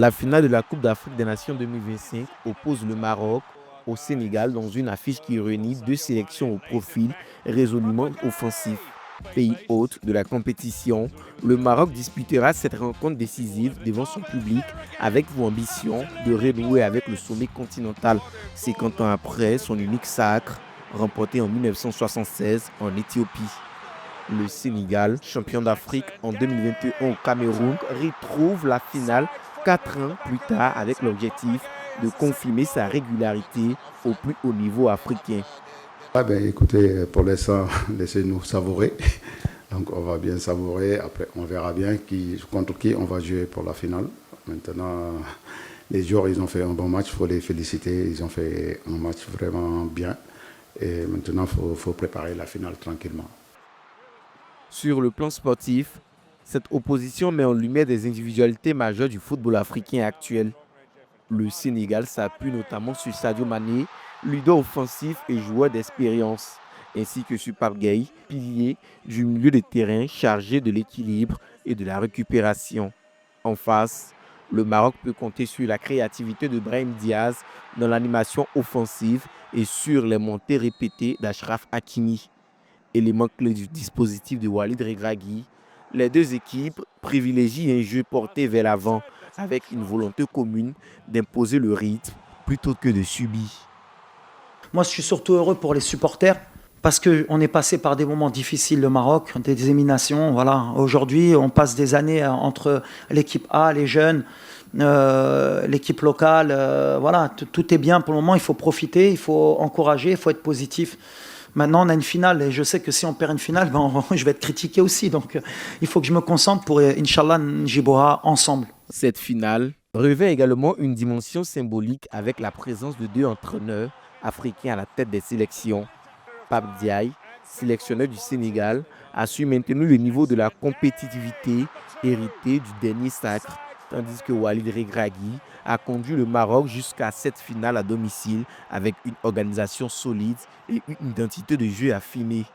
La finale de la Coupe d'Afrique des Nations 2025 oppose le Maroc au Sénégal dans une affiche qui réunit deux sélections au profil résolument offensif. Pays hôte de la compétition, le Maroc disputera cette rencontre décisive devant son public avec pour ambition de renouer avec le sommet continental 50 ans après son unique sacre remporté en 1976 en Éthiopie. Le Sénégal, champion d'Afrique en 2021 au Cameroun, retrouve la finale 4 ans plus tard avec l'objectif de confirmer sa régularité au plus haut niveau africain. Ah ben écoutez, pour l'instant, laissez-nous savourer. Donc on va bien savourer. Après, on verra bien contre qui on va jouer pour la finale. Maintenant, les joueurs, ils ont fait un bon match. Il faut les féliciter. Ils ont fait un match vraiment bien. Et maintenant, il faut préparer la finale tranquillement. Sur le plan sportif, cette opposition met en lumière des individualités majeures du football africain actuel. Le Sénégal s'appuie notamment sur Sadio Mané, leader offensif et joueur d'expérience, ainsi que sur Pape Gueye, pilier du milieu de terrain chargé de l'équilibre et de la récupération. En face, le Maroc peut compter sur la créativité de Brahim Diaz dans l'animation offensive et sur les montées répétées d'Achraf Hakimi. Élément clé du dispositif de Walid Regragui, les deux équipes privilégient un jeu porté vers l'avant avec une volonté commune d'imposer le rythme plutôt que de subir. Moi, je suis surtout heureux pour les supporters parce qu'on est passé par des moments difficiles, le Maroc, des éliminations. Voilà. Aujourd'hui, on passe des années entre l'équipe A, les jeunes, l'équipe locale. Voilà, tout est bien pour le moment. Il faut profiter, il faut encourager, il faut être positif. Maintenant, on a une finale et je sais que si on perd une finale, je vais être critiqué aussi. Donc, il faut que je me concentre pour, Inch'Allah, Njiboha ensemble. Cette finale revêt également une dimension symbolique avec la présence de deux entraîneurs africains à la tête des sélections. Pape Diaye, sélectionneur du Sénégal, a su maintenir le niveau de la compétitivité hérité du dernier sacre, tandis que Walid Regragui a conduit le Maroc jusqu'à cette finale à domicile avec une organisation solide et une identité de jeu affinée.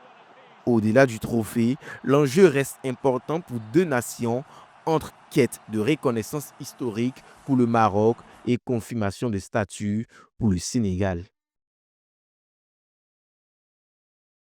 Au-delà du trophée, l'enjeu reste important pour deux nations entre quête de reconnaissance historique pour le Maroc et confirmation de statut pour le Sénégal.